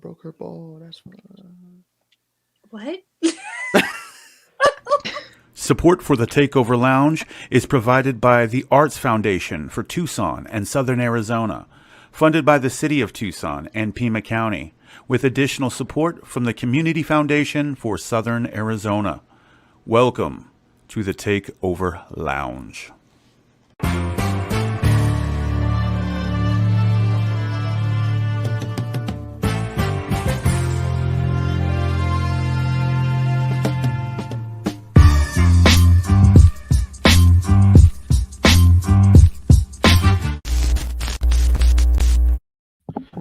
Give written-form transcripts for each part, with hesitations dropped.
broke her ball. That's fine. What? Support for the Takeover Lounge is provided by the Arts Foundation for Tucson and Southern Arizona, funded by the City of Tucson and Pima County, with additional support from the Community Foundation for Southern Arizona. Welcome to the Takeover Lounge.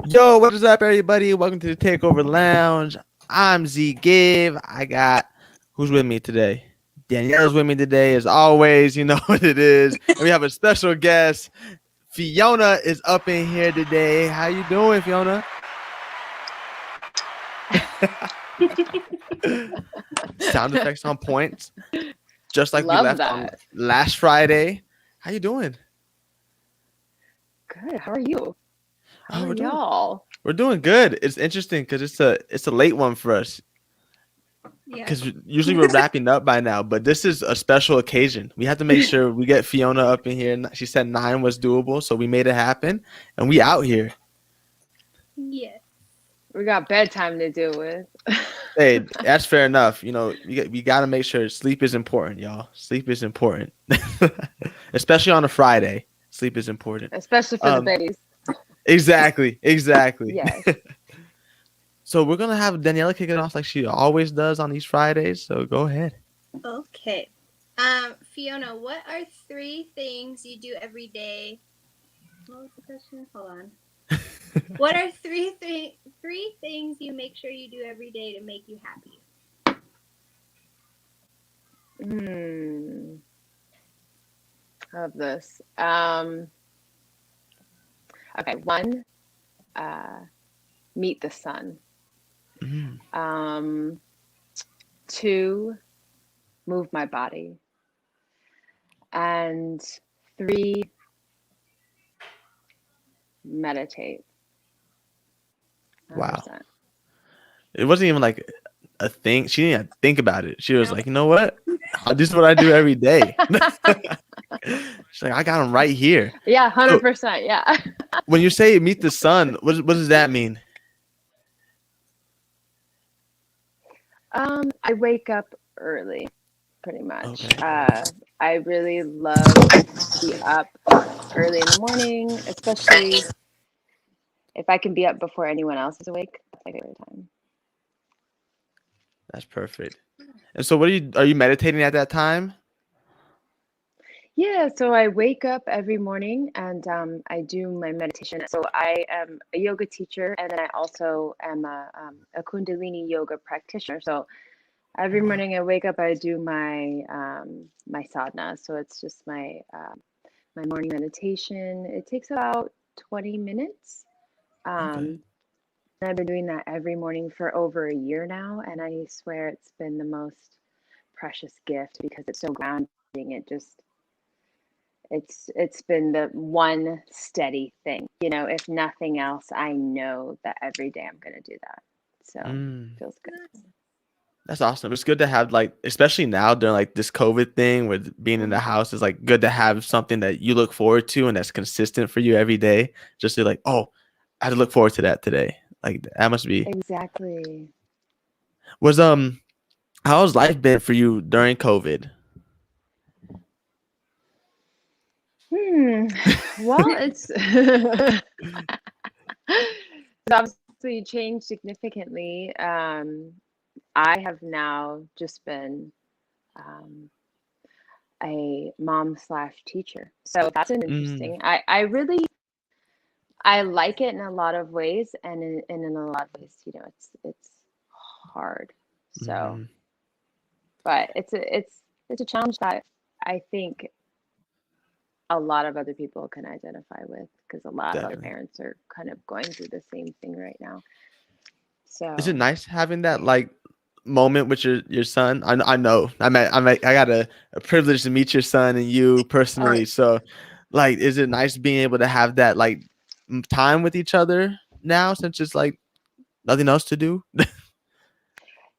Yo, what is up, everybody? Welcome to the Takeover Lounge. I'm Z Give. I got who's with me today? Danielle's with me today, as always. You know what it is. And we have a special guest. Fiona is up in here today. How you doing, Fiona? Sound effects on point, just like Love we left that. on last Friday. How you doing? Good. How are you? How we're are doing- y'all? We're doing good. It's interesting because it's a late one for us. Yeah. Because usually we're wrapping up by now, but this is a special occasion. We have to make sure we get Fiona up in here. She said 9 was doable, so we made it happen, and we out here. Yes. We got bedtime to deal with. Hey, that's fair enough. You know, we got to make sure sleep is important, y'all. Sleep is important, especially on a Friday. Sleep is important. Especially for the babies. Exactly. Yes. So we're gonna have Daniela kick it off like she always does on these Fridays. So go ahead. Okay. Fiona, what are 3 things you do every day? What was the question? Hold on. What are three things you make sure you do every day to make you happy? Of this. Okay. 1, meet the sun. 2, move my body. And 3, meditate. Wow. 100%. It wasn't even like a thing. She didn't even think about it. She was like, you know what? This is what I do every day. She's like, I got them right here. Yeah, 100%. Yeah. When you say meet the sun, what does that mean? I wake up early, pretty much. Okay. I really love to be up early in the morning, especially if I can be up before anyone else is awake. That's my favorite time. That's perfect. And so, are you meditating at that time? Yeah, so I wake up every morning and I do my meditation. So I am a yoga teacher, and then I also am a Kundalini yoga practitioner. So every morning I wake up, I do my my sadhana. So it's just my my morning meditation. It takes about 20 minutes. Okay. I've been doing that every morning for over a year now, and I swear it's been the most precious gift because it's so grounding. It's been the one steady thing. You know, if nothing else, I know that every day I'm going to do that. So it feels good. That's awesome. It's good to have, like, especially now during like this COVID thing with being in the house, is like good to have something that you look forward to and that's consistent for you every day. Just to like, oh, I had to look forward to that today. Like that must be Exactly. was how's life been for you during COVID? Well, it's obviously changed significantly. I have now just been a mom / teacher, so that's an interesting. I like it in a lot of ways, and in a lot of ways, you know, it's hard. So, but it's a challenge that I think a lot of other people can identify with, because a lot of other parents are kind of going through the same thing right now. So Is it nice having that like moment with your son? I know I got a privilege to meet your son and you personally. So like, is it nice being able to have that like time with each other now, since it's like nothing else to do?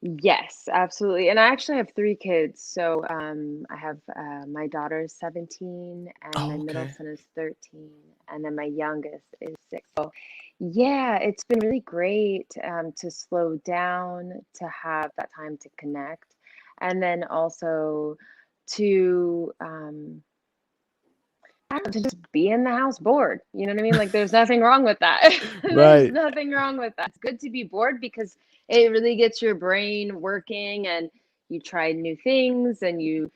Yes, absolutely. And I actually have three kids. So I have my daughter is 17 and my Oh, middle okay. son is 13 and then my youngest is 6. So yeah, it's been really great to slow down, to have that time to connect, and then also to I don't know, to just be in the house bored. You know what I mean? Like there's nothing wrong with that. There's Right. nothing wrong with that. It's good to be bored because it really gets your brain working and you try new things and you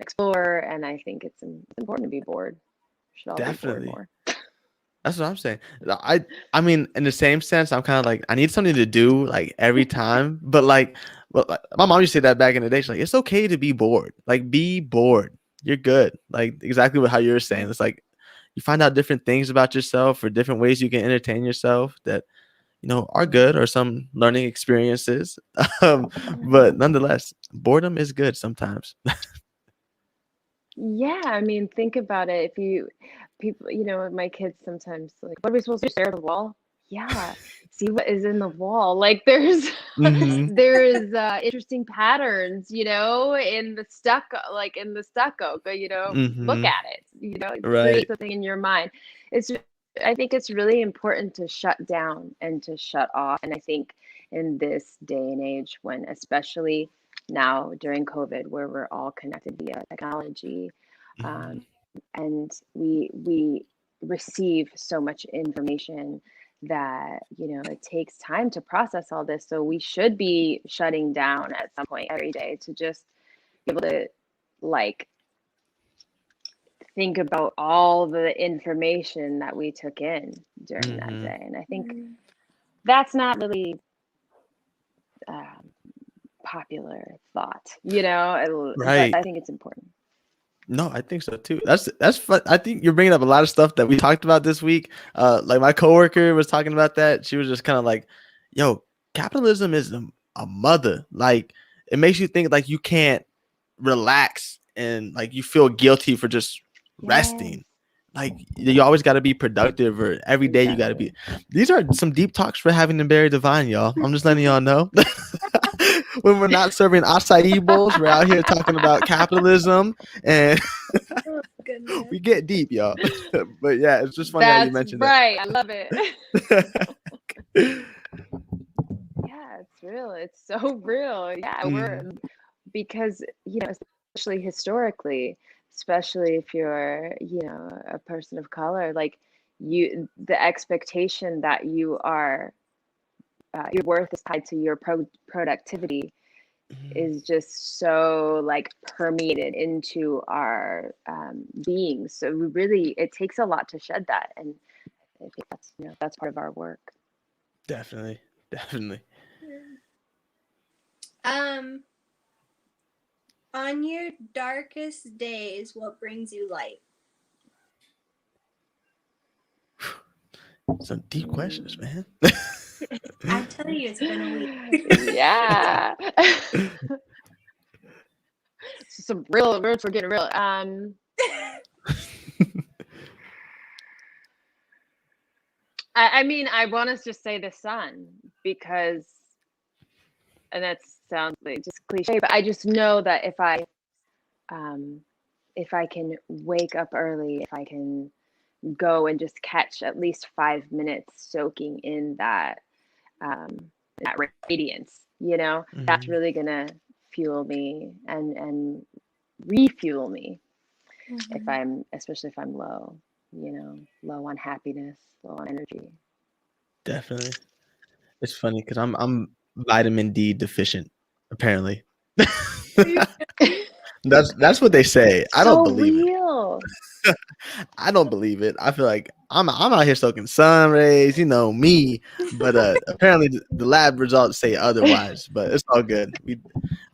explore. And I think it's important to be bored. We should all be bored Definitely. more. That's what I'm saying. I mean, in the same sense, I'm kind of like I need something to do like every time. But like my mom used to say that back in the day. She's like, it's okay to be bored. Like be bored. You're good. Like exactly what how you were saying. It's like you find out different things about yourself or different ways you can entertain yourself that are good or some learning experiences. um, but nonetheless, boredom is good sometimes. Yeah, I mean, think about it. If you people, my kids sometimes like, what are we supposed to do? Stare at the wall? Yeah, see what is in the wall. Like there's Hmm. there's interesting patterns, in the stucco. Look Hmm. at it. Right. Create something in your mind. It's I think it's really important to shut down and to shut off. And I think in this day and age, when especially now during COVID, where we're all connected via technology, Hmm. um, and we receive so much information that it takes time to process all this. So we should be shutting down at some point every day to just be able to like think about all the information that we took in during that Hmm. day. And I think that's not really um, popular thought, but Right. I think it's important. No, I think so too. That's fun. I think you're bringing up a lot of stuff that we talked about this week. Like my coworker was talking about that. She was just kind of like, "Yo, capitalism is a mother. Like it makes you think like you can't relax and like you feel guilty for just Yes, resting. Like you always got to be productive or every day you got to exactly. be." These are some deep talks for having to bury divine, y'all. I'm just letting y'all know. When we're not serving acai bowls, we're out here talking about capitalism and Oh we goodness. get deep, y'all. But yeah, it's just funny how you That's mentioned right. I love it. it. Yeah, it's real. It's so real. Yeah, Mm, because, especially historically, especially if you're, a person of color, like the expectation that your worth is tied to your productivity mm, is just so like permeated into our beings. So it takes a lot to shed that. And I think that's part of our work. definitely, definitely. Um, on your darkest days, what brings you light? Some deep questions, Mm. man. I tell you, it's been a week. Yeah. Some real words for getting real. I mean, I want to just say the sun because, and that sounds like just cliche, but I just know that um, if I can wake up early, if I can go and just catch at least 5 minutes soaking in um, that radiance, that's Mhm. really gonna fuel me and refuel me especially if I'm low, low on happiness, low on energy. Definitely. It's funny because I'm vitamin D deficient, apparently. That's what they say. I don't So believe it. real. I don't believe it. I feel like I'm out here soaking sun rays, me. But apparently the lab results say otherwise. But it's all good.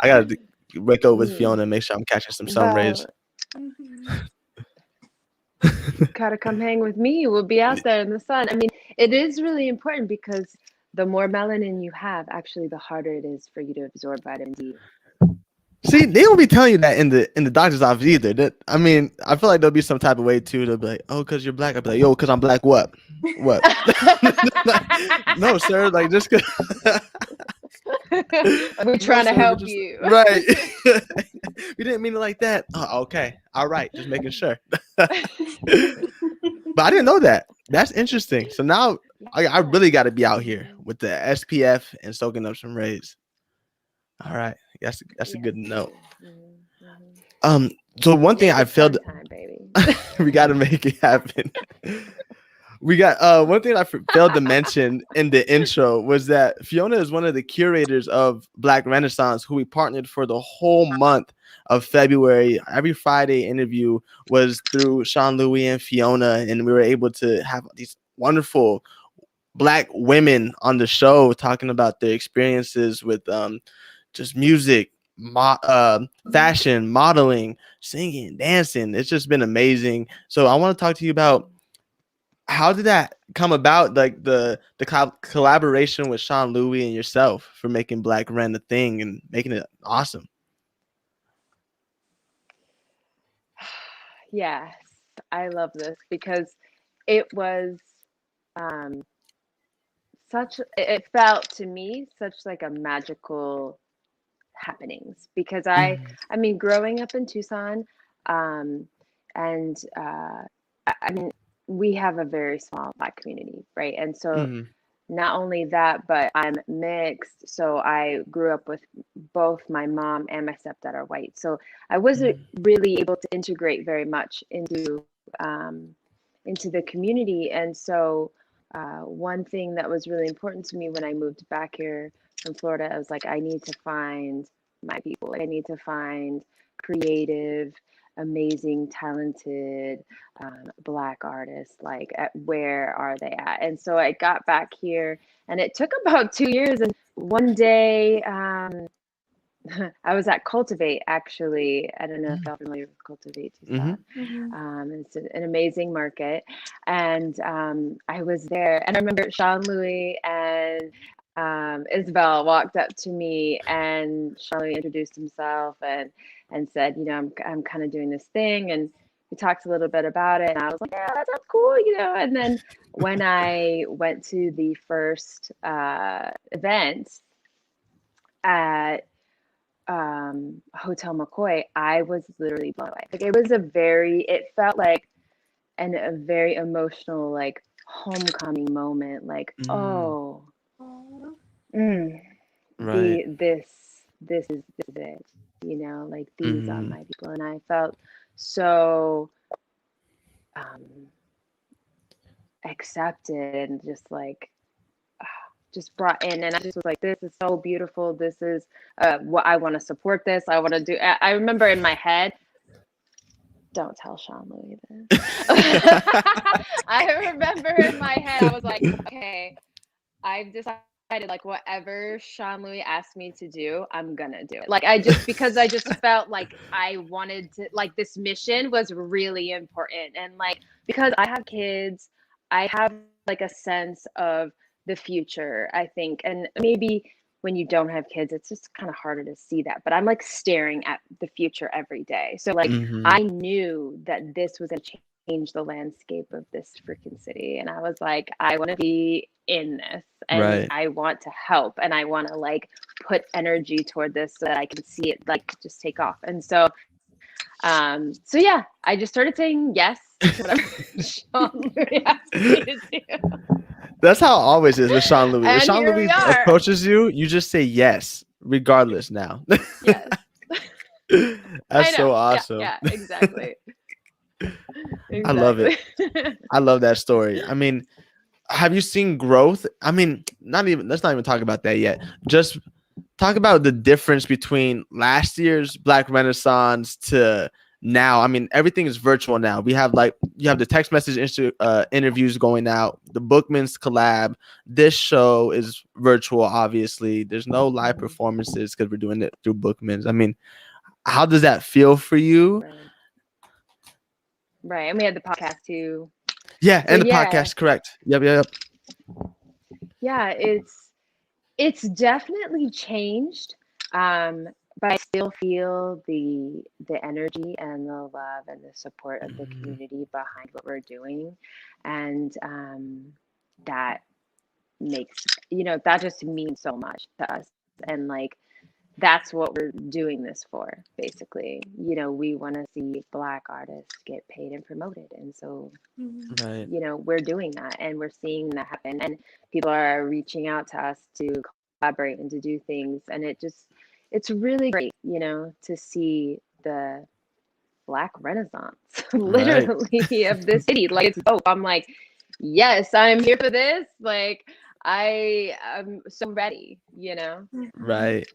I gotta wake up with Mm. Fiona and make sure I'm catching some sun rays. Well, Mhm. gotta come hang with me. We'll be out there in the sun. I mean, it is really important because the more melanin you have, actually, the harder it is for you to absorb vitamin D. See, they don't be telling you that in the doctor's office either. I mean, I feel like there'll be some type of way too. They'll be like, "Oh, because you're black." I'll be like, "Yo, because I'm black." What? What? Like, no, sir. Like just cause We're trying to sir, help just you. right. We didn't mean it like that. Oh, okay. All right. Just making sure. But I didn't know that. That's interesting. So now I really got to be out here with the SPF and soaking up some rays. All right. That's a good note. So one thing I failed. Time, baby. We got to make it happen. We got one thing I failed to mention in the intro was that Fiona is one of the curators of Black Renaissance, who we partnered for the whole month of February. Every Friday interview was through Sean Louis and Fiona, and we were able to have these wonderful Black women on the show talking about their experiences with just music, fashion, modeling, singing, dancing. It's just been amazing. So I want to talk to you about how did that come about, like the collaboration with Sean Louis and yourself for making Black Ren a thing and making it awesome. Yes, I love this because it was it felt to me such like a magical happenings because I mean growing up in Tucson and I mean we have a very small Black community, right? And so not only that, but I'm mixed, so I grew up with both my mom and my stepdad are white, so I wasn't really able to integrate very much into the community. And so one thing that was really important to me when I moved back here from Florida, I was like, I need to find my people. Like, I need to find creative, amazing, talented Black artists. Like, where are they at? And so I got back here, and it took about 2 years. And one day, I was at Cultivate, actually. I don't know if y'all are familiar with Cultivate Tucson. It's an amazing market. And I was there, and I remember Sean Louis and Isabel walked up to me, and Sean Louis introduced himself and said, you know, I'm kind of doing this thing. And we talked a little bit about it, and I was like, yeah, that sounds cool, you know. And then when I went to the first event at Hotel McCoy, I was literally blown away. Like, it felt like a very emotional, like, homecoming moment. Like, Right. this is it, you know, like, these are my people. And I felt so accepted and just like just brought in, and I just was like, this is so beautiful. This is what I want to support. This I want to do. I remember in my head, don't tell Sean Louis this. I remember in my head, I was like, okay, I've decided, like, whatever Sean Louis asked me to do, I'm gonna do it. Like, because I just felt like I wanted to, like, this mission was really important. And like, because I have kids, I have like a sense of the future, I think. And maybe when you don't have kids, it's just kind of harder to see that. But I'm like staring at the future every day. So like, I knew that this was going to change the landscape of this freaking city. And I was like, I want to be in this, and I want to help, and I want to like put energy toward this so that I can see it like just take off. And so yeah, I just started saying yes to whatever Sean Louis asked me to do. That's how it always is with Sean Louis. When And Sean here Louis we are. approaches you, you just say yes, regardless now. Yes. That's so awesome. Yeah, exactly. I love it. I love that story. I mean, have you seen growth? I mean, let's not even talk about that yet. Just talk about the difference between last year's Black Renaissance to now. I mean, everything is virtual now. We have you have the text message interviews going out, the Bookman's collab. This show is virtual, obviously. There's no live performances because we're doing it through Bookman's. I mean, how does that feel for you? Right. And we had the podcast too. Yeah, and the podcast, correct. Yep. Yeah, it's definitely changed. but I still feel the energy and the love and the support of the community behind what we're doing, and that makes, that just means so much to us. And like, that's what we're doing this for, basically. We want to see Black artists get paid and promoted, and so Right. we're doing that, and we're seeing that happen, and people are reaching out to us to collaborate and to do things, and it's really great, to see the Black Renaissance Right. literally of this city. Like, it's dope. I'm like, yes, I'm here for this. Like, I am so ready, Right.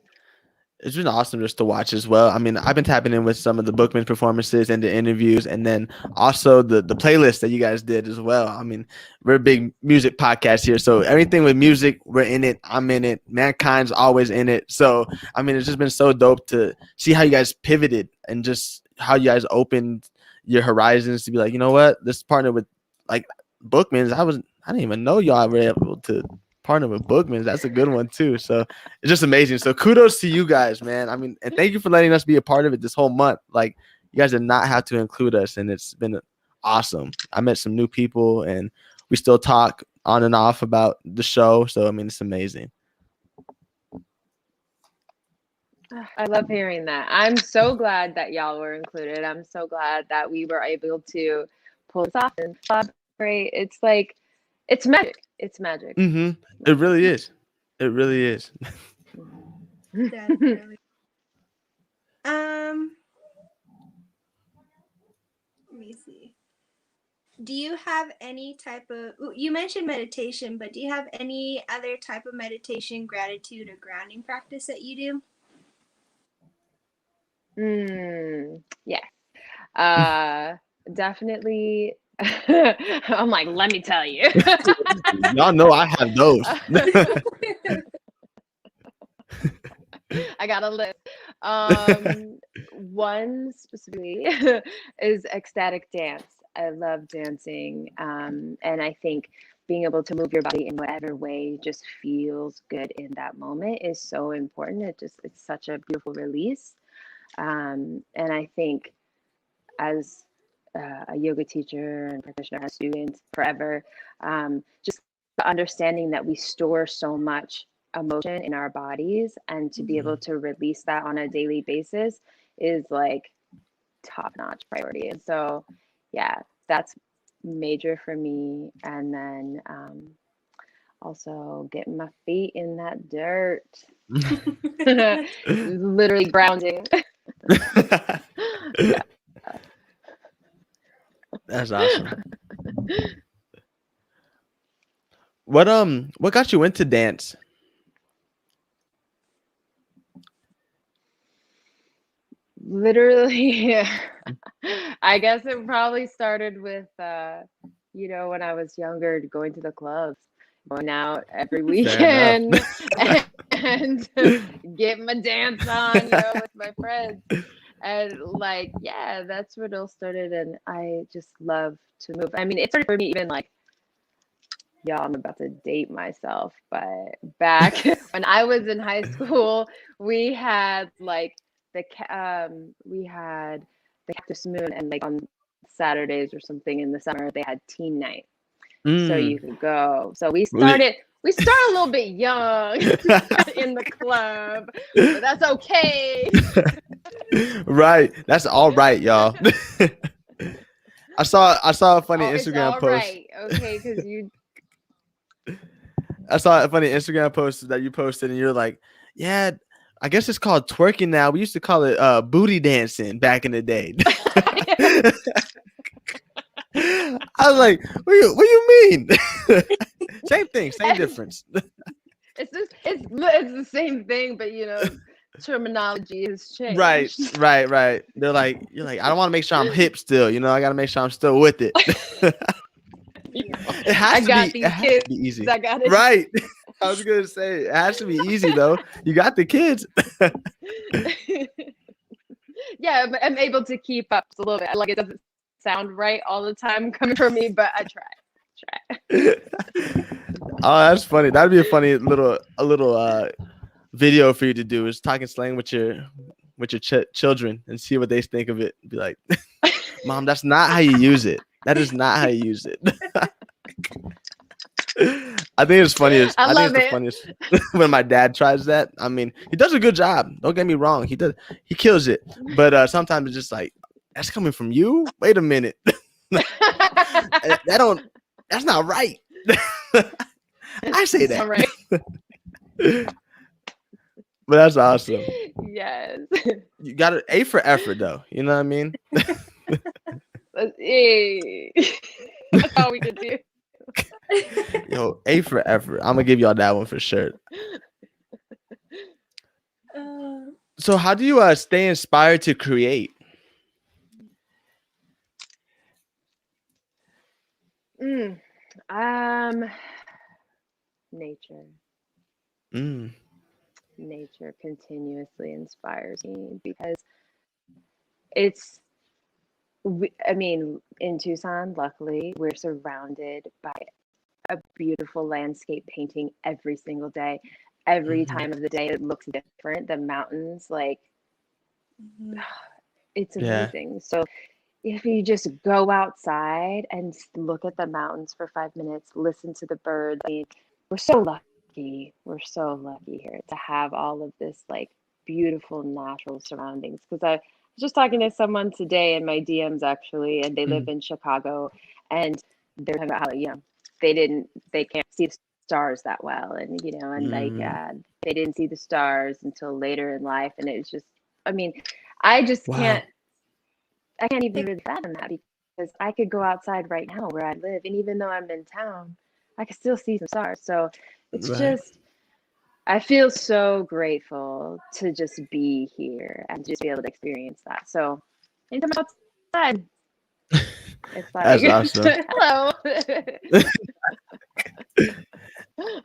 It's been awesome just to watch as well. I mean, I've been tapping in with some of the Bookman's performances and the interviews, and then also the playlist that you guys did as well. I mean, we're a big music podcast here, so everything with music, we're in it. I'm in it. Mankind's always in it. So, I mean, it's just been so dope to see how you guys pivoted and just how you guys opened your horizons to be like, you know what, this partner with like Bookman's. I didn't even know y'all were able to partner with Bookman's. That's a good one too. So it's just amazing. So kudos to you guys, man. I mean, and thank you for letting us be a part of it this whole month. Like, you guys did not have to include us, and it's been awesome. I met some new people, and we still talk on and off about the show. So I mean, it's amazing. I love hearing that. I'm so glad that y'all were included. I'm so glad that we were able to pull this off and collaborate. It's like, it's magic. It's magic. It really is. It really is. Definitely. Let me see. Do you have any type of, you mentioned meditation, but do you have any other type of meditation, gratitude, or grounding practice that you do? Yeah. Definitely. I'm like, let me tell you. Y'all know I have those. I got a list. One specifically is ecstatic dance. I love dancing. And I think being able to move your body in whatever way just feels good in that moment is so important. It's such a beautiful release. And I think as a yoga teacher and practitioner, as students forever, just understanding that we store so much emotion in our bodies, and to be able to release that on a daily basis is like top-notch priority. And so, yeah, that's major for me. And then also getting my feet in that dirt, literally grounding. Yeah. That's awesome. What got you into dance? Literally, I guess it probably started with, when I was younger, going to the clubs, going out every weekend and get my dance on, with my friends. And like, yeah, that's where it all started. And I just love to move. I mean, it started for me even like, y'all, I'm about to date myself, but back when I was in high school, we had like the Cactus Moon, and like on Saturdays or something in the summer, they had teen night. So you could go. So we started a little bit young in the club, but that's okay. Right. That's all right, y'all. I saw a funny Instagram post. Right. Okay, because you. I saw a funny Instagram post that you posted, and you're like, yeah, I guess it's called twerking now. We used to call it booty dancing back in the day. I was like, what do you mean? Same thing, same difference. It's the same thing, but terminology has changed. Right. You're like, I don't want to make sure I'm hip still. I got to make sure I'm still with it. It has to be easy. I got it. Right. I was gonna say it has to be easy though. You got the kids. Yeah, but I'm able to keep up a little bit. Like, it doesn't sound right all the time coming from me, but I try. Oh, that's funny. That'd be a funny little video for you to do, is talking slang with your with your children and see what they think of it. Be like, Mom, that's not how you use it. That is not how you use it. I think it's funniest. I think love it's the it. funniest when my dad tries that. I mean, he does a good job. Don't get me wrong. He kills it. But sometimes it's just like, that's coming from you? Wait a minute. That's not right. I say that. All right. But that's awesome. Yes. You got an A for effort, though. You know what I mean? Hey. That's all we could do. Yo, A for effort. I'm gonna give y'all that one for sure. So, how do you stay inspired to create? Nature. Mm. Nature continuously inspires me because I mean, in Tucson, luckily, we're surrounded by a beautiful landscape painting every single day. Every time of the day, it looks different. The mountains, like, it's amazing. So if you just go outside and look at the mountains for 5 minutes, listen to the birds, I mean, we're so lucky. We're so lucky here to have all of this, like, beautiful natural surroundings. Because I was just talking to someone today in my DMs, actually, and they live in Chicago, and they're talking about how, you know, they can't see the stars that well, and, you know, and like they didn't see the stars until later in life, and it was just, I mean, I just can't even really fathom that, because I could go outside right now where I live, and even though I'm in town, I can still see some stars. So it's just, I feel so grateful to just be here and just be able to experience that. So anytime I'm outside, it's like, That's awesome. hello.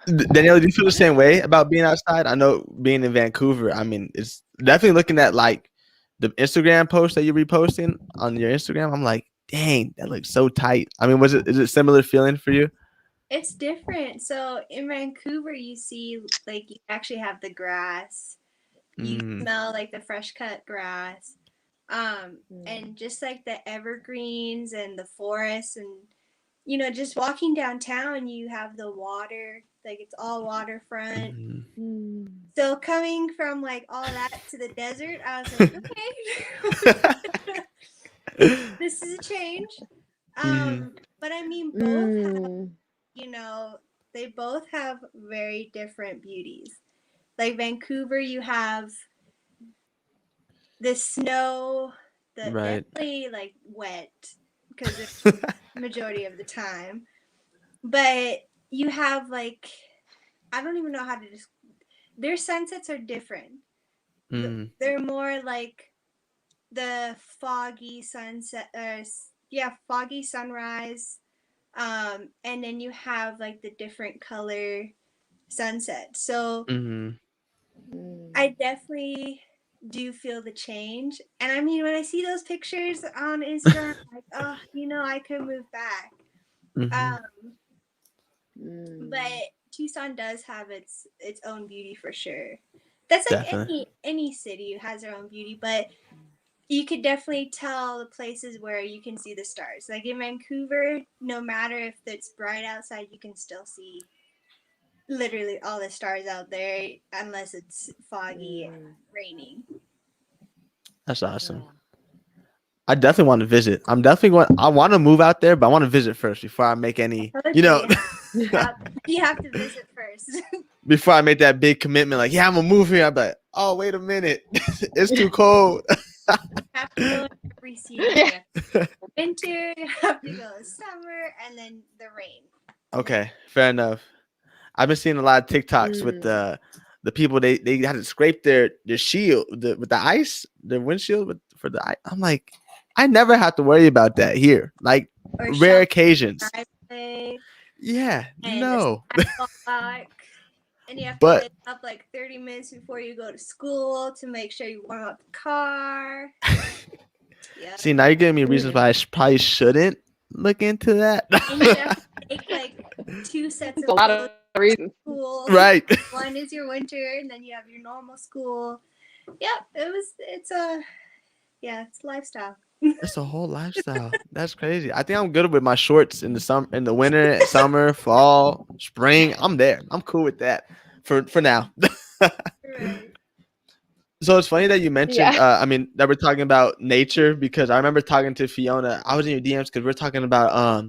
Daniela, do you feel the same way about being outside? I know being in Vancouver, I mean, it's definitely looking at like the Instagram post that you're reposting on your Instagram. I'm like, dang, that looks so tight. I mean, is it similar feeling for you? It's different. So in Vancouver, you see, like, you actually have the grass. You smell like the fresh cut grass. And just like the evergreens and the forests, and, you know, just walking downtown, you have the water, like, it's all waterfront. So coming from like all that to the desert, I was like, okay, this is a change. But I mean, both have, you know, they both have very different beauties. Like Vancouver, you have the snow, definitely like wet because it's majority of the time. But you have, like, I don't even know how to their sunsets are different. They're more like the foggy sunset, foggy sunrise. And then you have like the different color sunset. So I definitely do feel the change. And I mean, when I see those pictures on Instagram, I'm like, oh, you know, I could move back. But Tucson does have its own beauty for sure. That's like any city has their own beauty, but you could definitely tell the places where you can see the stars. Like in Vancouver, no matter if it's bright outside, you can still see literally all the stars out there unless it's foggy and raining. That's awesome. I definitely want to visit. I want to move out there, but I want to visit first before I make any, you know. You have to visit first. Before I make that big commitment, like, yeah, I'm going to move here. I'm like, oh, wait a minute. It's too cold. You have to go every season. Winter, you have to go in summer, and then the rain. Okay, fair enough. I've been seeing a lot of TikToks with the people, they had to scrape their shield with the ice, their windshield for the ice. I'm like, I never have to worry about that here. Like, or rare occasions. Yeah, no. And you have to get up like 30 minutes before you go to school to make sure you warm up the car. Yeah. See, now you're giving me reasons why I probably shouldn't look into that. And you have to take like 2 sets of a lot of reasons. School. Right. One is your winter, and then you have your normal school. Yep, it's a it's lifestyle. It's a whole lifestyle. That's crazy. I think I'm good with my shorts in the summer, in the winter, summer, fall, spring. I'm there. I'm cool with that for now. Right. So it's funny that you mentioned, Yeah. that we're talking about nature because I remember talking to Fiona. I was in your DMs because we're talking about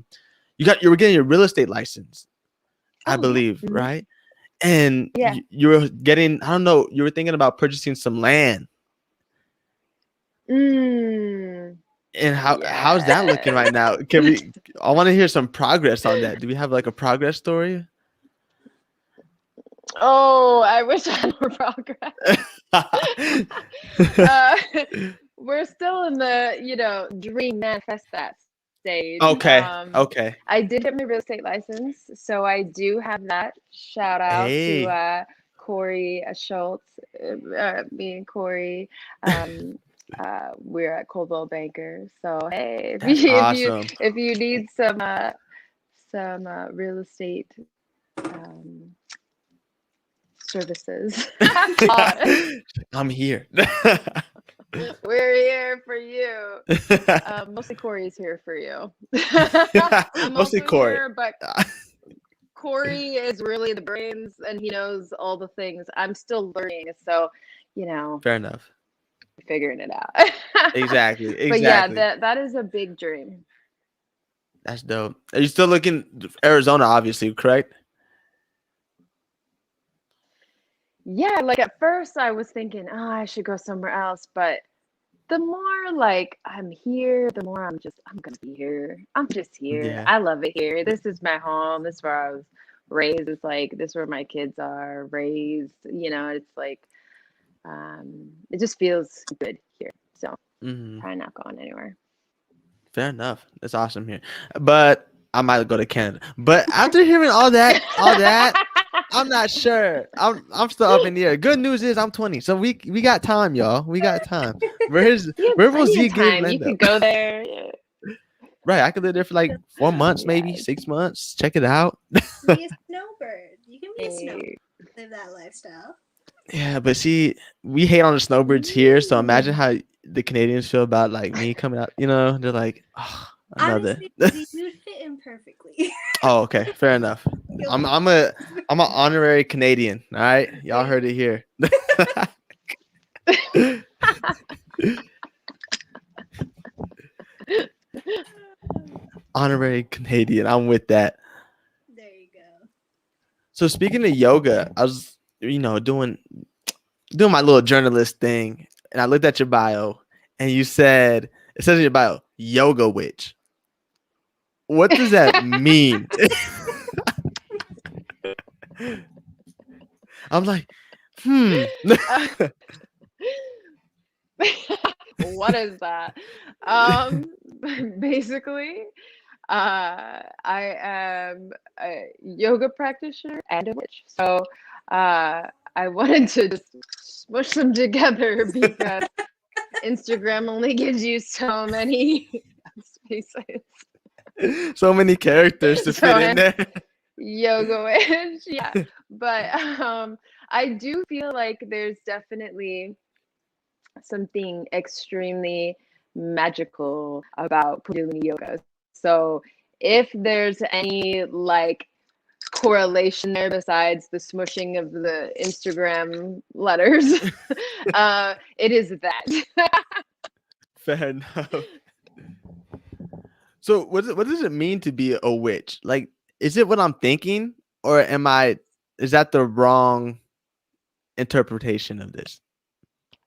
you were getting your real estate license, I Oh, yeah. believe, Mhm. right? And Yeah. you were getting, I don't know, you were thinking about purchasing some land. Mm, And how's that looking yeah. right now? Can we? I want to hear some progress on that. Do we have like a progress story? Oh, I wish I had more progress. uh, we're still in the, dream manifest that stage. Okay. Okay. I did get my real estate license, so I do have that. Shout out to Hey, Corey Schultz. Me and Corey, um, we're at Coldwell Banker. So hey, that's awesome. if you need some real estate um, services, call us. I'm here. We're here for you. Mostly Corey's here for you. I'm Mostly also Corey. here, but Corey is really the brains and he knows all the things. I'm still learning, so Fair enough. figuring it out. Exactly. But yeah, Exactly. that is a big dream. That's dope. Are you still looking Arizona? Obviously, correct? Yeah, like at first I was thinking, oh, I should go somewhere else, but the more like I'm here, the more I'm gonna be here. I'm just here. Yeah. I love it here. This is my home. This is where I was raised. It's like this is where my kids are raised. It's like it just feels good here. So Hmm. probably not going anywhere. Fair enough. That's awesome here. But I might go to Canada. But after hearing all that, I'm not sure. I'm still up in the air. Good news is I'm 20, so we got time, y'all. We got time. You have Where will plenty Z of give time. You end up? could go there. Yeah. Right, I could live there for like 4 months, maybe Yeah. 6 months. Check it out. Be a snowbird. You can be a snowbird. Hey. Live that lifestyle. Yeah, but see, we hate on the snowbirds here, so imagine how the Canadians feel about like me coming out. They're like, oh, another. Honestly, you would fit in perfectly. Oh, okay, fair enough. I'm an honorary Canadian. All right, y'all heard it here. Honorary Canadian. I'm with that. There you go. So speaking of yoga, I was doing my little journalist thing, and I looked at your bio, and it says in your bio, yoga witch. What does that mean? I'm like, What is that? Basically, I am a yoga practitioner and a witch. So I wanted to just smush them together because Instagram only gives you so many spaces. so many characters to So fit in there. yoga witch, yeah. But I do feel like there's definitely something extremely magical about Kundalini yoga. So if there's any like correlation there besides the smushing of the Instagram letters, it is that. Fair enough. So what does it mean to be a witch? Like, is it what I'm thinking, or is that the wrong interpretation of this?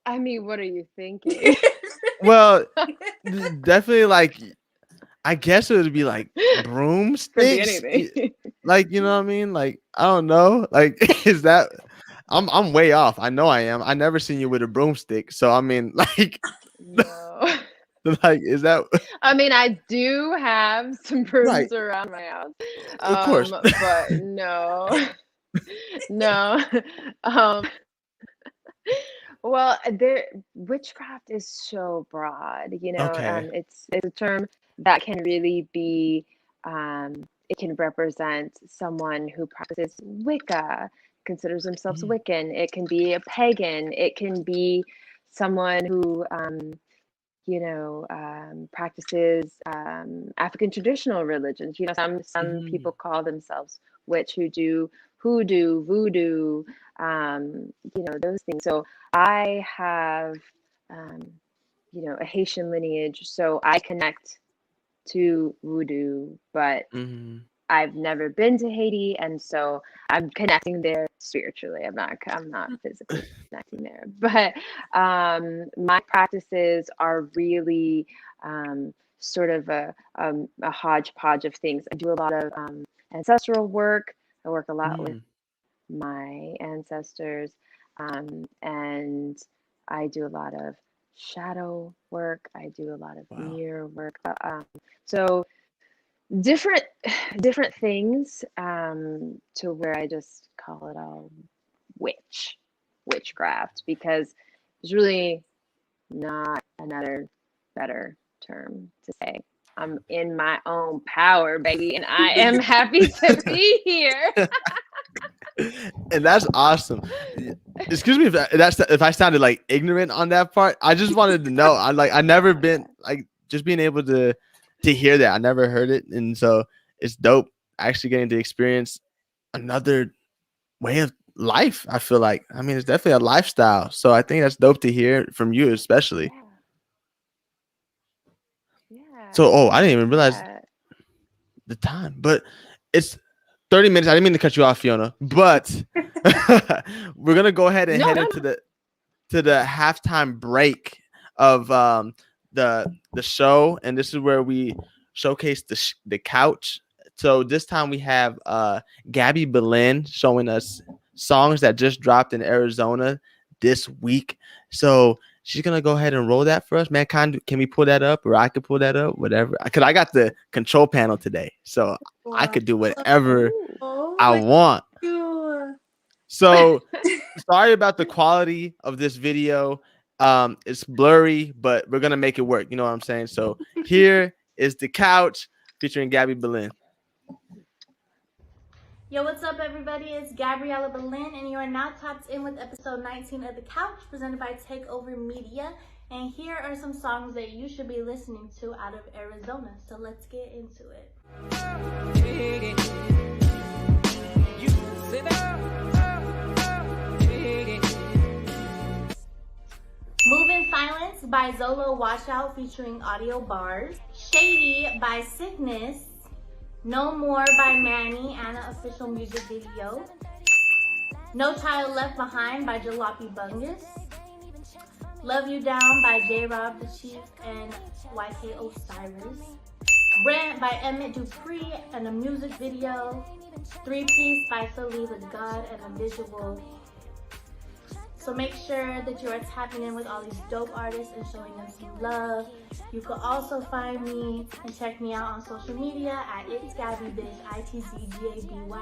I mean, what are you thinking? Well, definitely like I guess it would be like Could be broomsticks. anything. Like, you know what I mean? Like, I don't know. Like, is that I'm way off. I know I am. I never seen you with a broomstick. So I mean, like No. like is that I mean, I do have some right? brooms around my house. Of course. But no. No. Um, well, witchcraft is so broad, Okay. it's a term that can really be, it can represent someone who practices Wicca, considers themselves Wiccan. It can be a pagan. It can be someone who, practices African traditional religions. Some people call themselves witch, who do hoodoo, voodoo, those things. So I have, a Haitian lineage, so I connect to voodoo, but I've never been to Haiti, and so I'm connecting there spiritually. I'm not physically connecting there, but my practices are really sort of a hodgepodge of things. I do a lot of ancestral work. I work a lot with my ancestors, and I do a lot of shadow work. I do a lot of mirror work. So different things, to where I just call it all witchcraft, because there's really not another better term to say. I'm in my own power, baby, and I am happy to be here. And that's awesome. Excuse me if I sounded like ignorant on that part. I just wanted to know. I never been like, just being able to hear that. I never heard it, and so it's dope actually getting to experience another way of life. I feel like, I mean, it's definitely a lifestyle. So I think that's dope to hear from you, especially. Yeah. So, I didn't even realize the time, but it's 30 minutes. I didn't mean to cut you off, Fiona, but we're gonna go ahead and head into the halftime break of the show, and this is where we showcase the couch. So this time we have Gabby Belen showing us songs that just dropped in Arizona this week. So she's gonna go ahead and roll that for us. Man, can we pull that up, or I could pull that up, whatever? Because I got the control panel today, so I could do whatever I want. So sorry about the quality of this video. It's blurry, but we're gonna make it work. You know what I'm saying? So here is the couch featuring Gabby Belen. Yo, what's up, everybody? It's Gabriella Belen, and you are now tapped in with episode 19 of The Couch, presented by Takeover Media. And here are some songs that you should be listening to out of Arizona. So let's get into it. Move in Silence by Zolo Washout featuring Audio Bars. Shady by Sickness. No More by Manny, Anna official music video. No Child Left Behind by Jalopy Bungus. Love You Down by J-Rob the Chief and YK Osiris. Brand by Emmett Dupree and a music video. 3 Piece by Philly the God and a visual. So make sure that you are tapping in with all these dope artists and showing them some love. You can also find me and check me out on social media at It's Gabby Bitch, ITZGABYBITCH.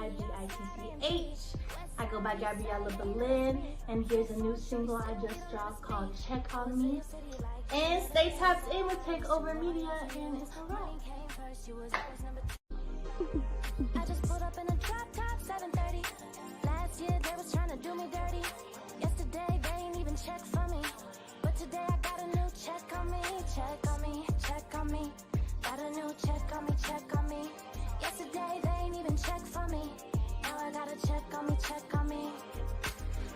I go by Gabriella Belen, and here's a new single I just dropped called Check On Me. And stay tapped in with Takeover Media, and it's alright. I just pulled up in a drop top 7:30. Last year they was trying to do me dirty. Yesterday they ain't even check for me, but today I got a new check on me, check on me, check on me. Got a new check on me, check on me. Yesterday they ain't even check for me. Now I got a check on me, check on me.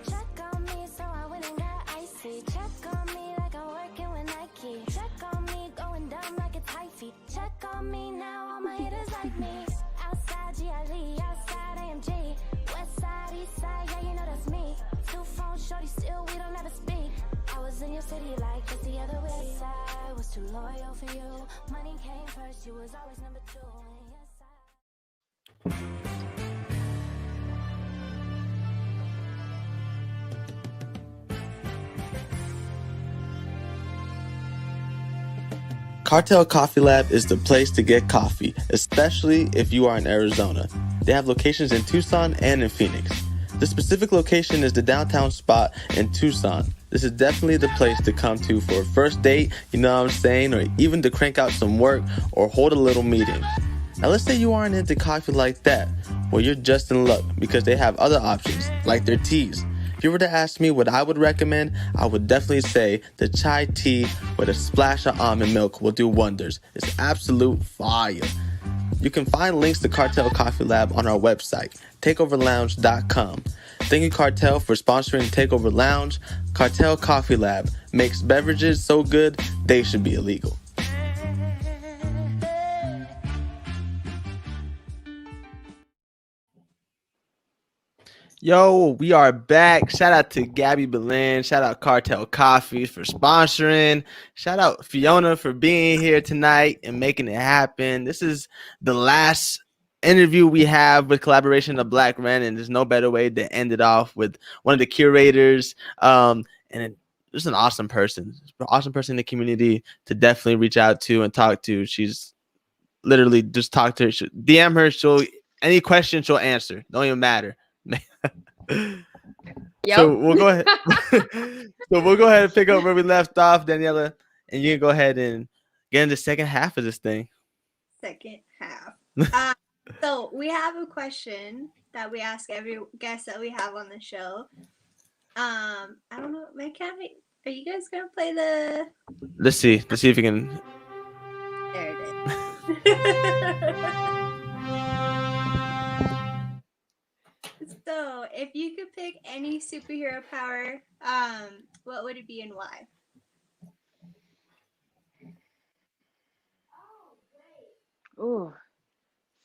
Check on me, so I went and got icy. Check on me like I'm working with Nike. Check on me, going dumb like a tight feet. Check on me, now all my haters like me. Outside GLE, outside AMG. West side, east side, yeah, you know that's me. 2 phones, shorty, still we don't ever speak. I was in your city like just the other way. I was too loyal for you. Money came first, you was always number 2. Yes, Cartel Coffee Lab is the place to get coffee, especially if you are in Arizona. They have locations in Tucson and in Phoenix. The specific location is the downtown spot in Tucson. This is definitely the place to come to for a first date, you know what I'm saying, or even to crank out some work or hold a little meeting. Now let's say you aren't into coffee like that. Well, you're just in luck because they have other options, like their teas. If you were to ask me what I would recommend, I would definitely say the chai tea with a splash of almond milk will do wonders. It's absolute fire. You can find links to Cartel Coffee Lab on our website, takeoverlounge.com. Thank you, Cartel, for sponsoring Takeover Lounge. Cartel Coffee Lab makes beverages so good, they should be illegal. Yo, we are back. Shout out to Gabby Berlin. Shout out Cartel Coffee for sponsoring. Shout out Fiona for being here tonight and making it happen. This is the last interview we have with collaboration of Black Ren, and there's no better way to end it off with one of the curators. And just an awesome person in the community to definitely reach out to and talk to. She's literally just talk to her. DM her. Any question she'll answer. Don't even matter. Yep. So we'll go ahead. And pick up where we left off, Daniela, and you can go ahead and get in the second half of this thing. Second half. So we have a question that we ask every guest that we have on the show. I don't know. Are you guys gonna play the? Let's see if you can. There it is. So, if you could pick any superhero power, what would it be and why? Ooh,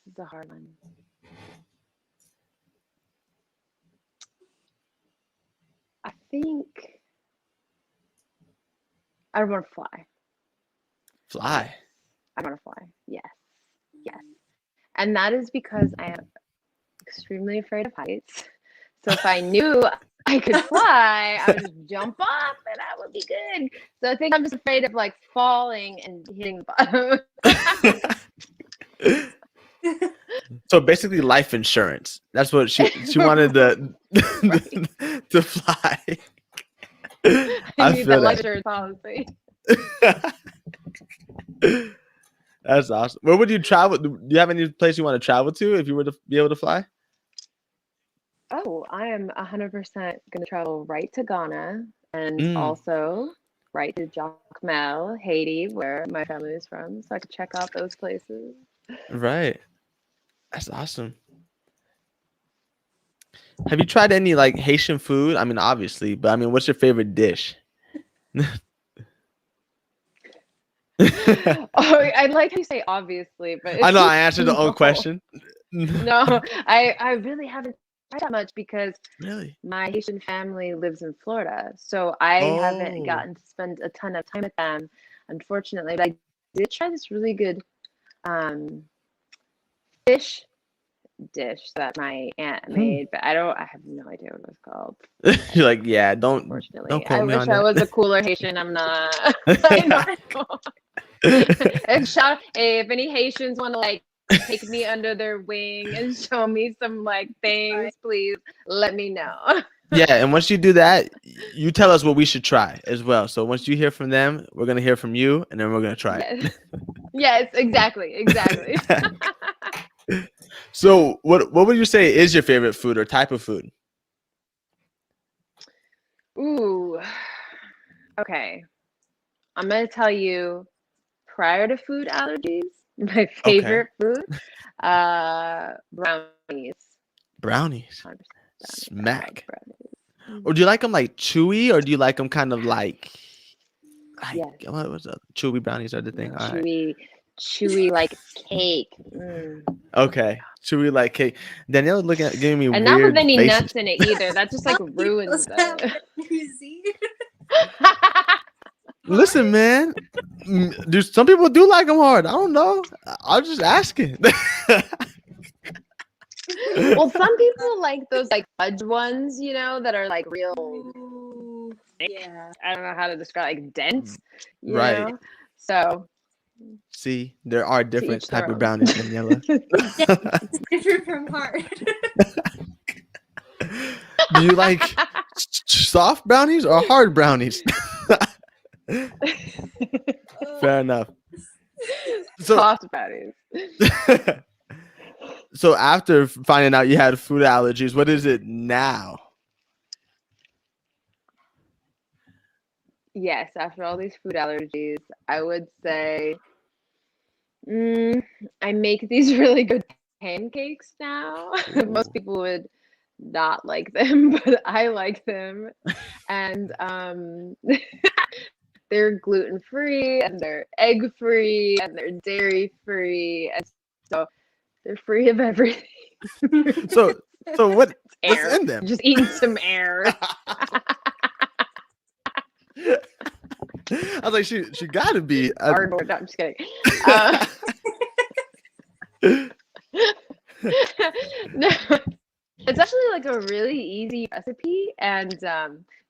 this is a hard one. I think I want to fly. Fly. I want to fly. Yes. And that is because I am extremely afraid of heights. So if I knew I could fly, I would just jump off and that would be good. So I think I'm just afraid of like falling and hitting the bottom. So basically life insurance. That's what she wanted to fly. I need that life insurance policy. That's awesome. Where would you travel? Do you have any place you want to travel to if you were to be able to fly? Oh, I am 100% going to travel right to Ghana and also right to Jacmel, Haiti, where my family is from, so I could check out those places. Right. That's awesome. Have you tried any like Haitian food? I mean, obviously, but I mean, what's your favorite dish? Oh, I'd like to say obviously, but I know I answered the own question. No, I really haven't tried that much because Really? my Haitian family lives in Florida, so I haven't gotten to spend a ton of time with them, unfortunately. But I did try this really good fish dish that my aunt made, but I have no idea what it was called. You're like, yeah, don't Unfortunately, quote I me wish on I that. was a cooler Haitian. I'm not. If any Haitians want to like take me under their wing and show me some like things, please let me know. Yeah, and once you do that, you tell us what we should try as well. So once you hear from them, we're gonna hear from you, and then we're gonna try it. Yes, exactly. So what would you say is your favorite food or type of food? Ooh. Okay. I'm gonna tell you, prior to food allergies, my favorite food, brownies. Brownies. 100% Smack. brownies. Or do you like them like chewy, or do you like them kind of like Yes. what was that? Chewy brownies are the thing. All right. Chewy like cake. Okay, chewy like cake. Danielle looking at giving me And weird not with any faces. nuts in it either. That just like ruins it. Listen, man, some people do like them hard. I don't know. I'm just asking. Well, some people like those like fudge ones, you know, that are like real. Yeah. I don't know how to describe, like dense. You Right. know? So. See, there are different each type their of own. brownies, Daniela. It's different from hard. Do you like soft brownies or hard brownies? Fair enough. So, Pasta patties. so after finding out you had food allergies, what is it now? Yes, after all these food allergies, I would say I make these really good pancakes now. Most Ooh. people would not like them, but I like them. And they're gluten free and they're egg free and they're dairy free. And so they're free of everything. So what's Air. in them? Just eating some air. I was like, she got to be. Cardboard. No, I'm just kidding. Uh, no, it's actually like a really easy recipe, and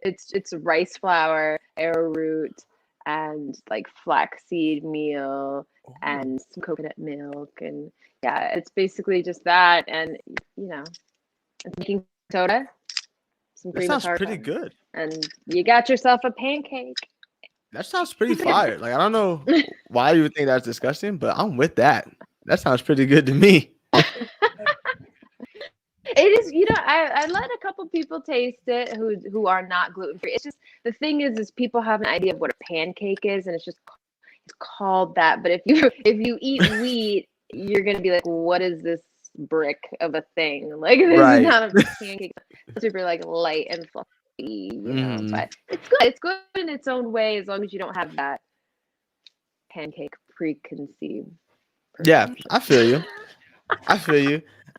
it's rice flour, arrowroot, and like flaxseed meal, and some coconut milk, and yeah, it's basically just that, and it's baking soda, some That cream sounds tartar, pretty good. and you got yourself a pancake. That sounds pretty fire. Like, I don't know why you would think that's disgusting, but I'm with that. That sounds pretty good to me. It is, I let a couple people taste it who are not gluten free. It's just the thing is people have an idea of what a pancake is, and it's called that. But if you eat wheat, you're gonna be like, what is this brick of a thing? Like, this Right. is not a pancake. It's super like light and fluffy, But it's good. It's good in its own way as long as you don't have that pancake preconceived. Yeah, I feel you.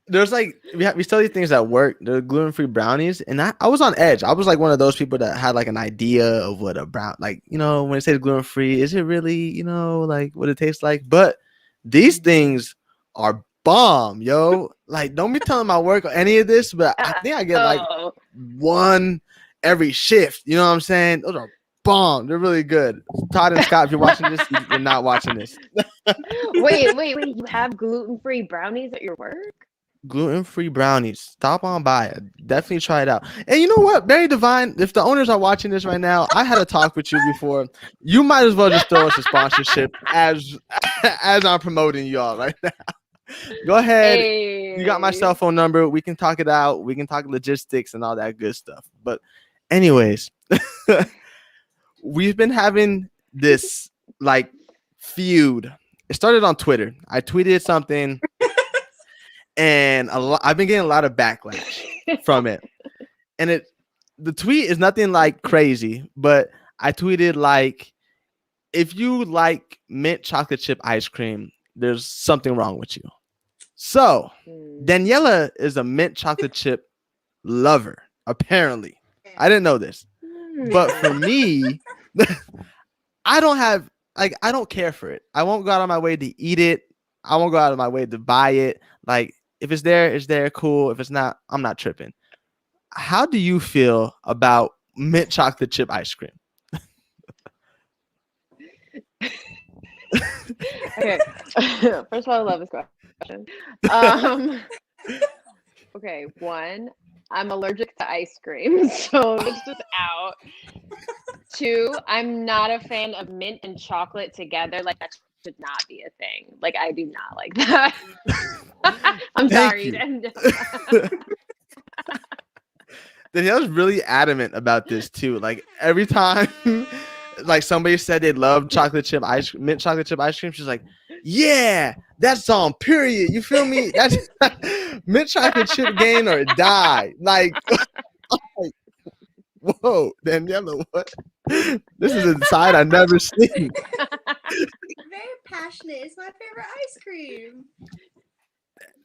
There's like we sell these things at work. They're gluten-free brownies, and I was on edge. I was like one of those people that had like an idea of what a brown, like, when it says gluten-free, is it really, like what it tastes like? But these things are bomb, yo. Like, don't be telling my work or any of this, but I think I get like one every shift. You know what I'm saying? Those are bomb. They're really good. Todd and Scott, if you're watching this, you're not watching this. Wait. You have gluten-free brownies at your work? Gluten-free brownies. Stop on by. Definitely try it out. And you know what? Very Divine, if the owners are watching this right now, I had a talk with you before. You might as well just throw us a sponsorship as I'm promoting y'all right now. Go ahead. Hey. You got my cell phone number. We can talk it out. We can talk logistics and all that good stuff. But anyways, we've been having this like feud. It started on Twitter. I tweeted something and I've been getting a lot of backlash from it. And the tweet is nothing like crazy, but I tweeted like, if you like mint chocolate chip ice cream, there's something wrong with you. So Daniela is a mint chocolate chip lover, apparently. I didn't know this. But for me, I don't care for it. I won't go out of my way to eat it. I won't go out of my way to buy it. Like, if it's there, it's there. Cool. If it's not, I'm not tripping. How do you feel about mint chocolate chip ice cream? Okay. First of all, I love this question. Okay, one, I'm allergic to ice cream, so it's just out. Two, I'm not a fan of mint and chocolate together. Like, that should not be a thing. Like, I do not like that. I'm sorry. Danielle's really adamant about this too. Like, every time like somebody said they love mint chocolate chip ice cream, she's like, yeah, that's on, period. You feel me? That's mint chocolate chip gain or die. Like, whoa, Daniela, what? This is a side I've never seen. Very passionate. It's my favorite ice cream.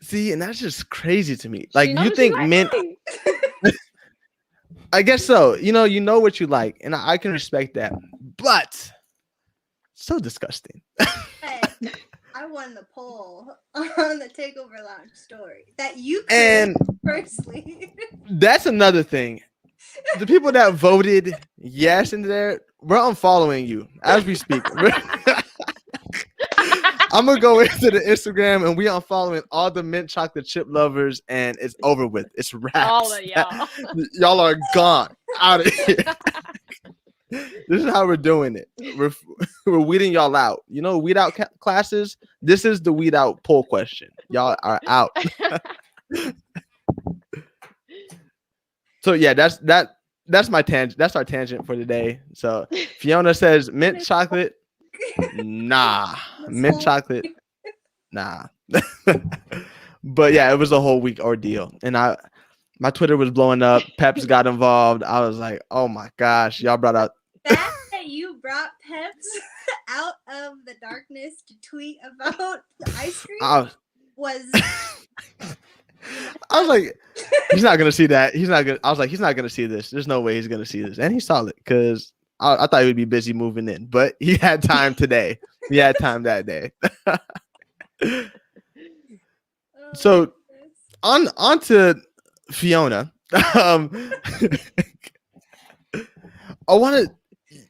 See, and that's just crazy to me. Like, you she think likes mint? I guess so. You know what you like, and I can respect that. But so disgusting. But I won the poll on the Takeover Lounge story that you And firstly. that's another thing. The people that voted yes in there, we're unfollowing you as we speak. I'm gonna go into the Instagram and we unfollowing all the mint chocolate chip lovers, and it's over with. It's wraps. All of y'all. Y'all are gone out of here. This is how we're doing it. We're weeding y'all out. You know, weed out classes. This is the weed out poll question. Y'all are out. So yeah, that's my tangent. That's our tangent for today. So Fiona says mint chocolate. Nah, mint chocolate. Nah. But yeah, it was a whole week ordeal, and my Twitter was blowing up. Peps got involved. I was like, oh my gosh, y'all brought out. That you brought Peps out of the darkness to tweet about the ice cream was. I was like, he's not gonna see that. He's not gonna. I was like, he's not gonna see this. There's no way he's gonna see this, and he saw it because I thought he would be busy moving in, but he had time today. He had time that day. So on to Fiona. I want to.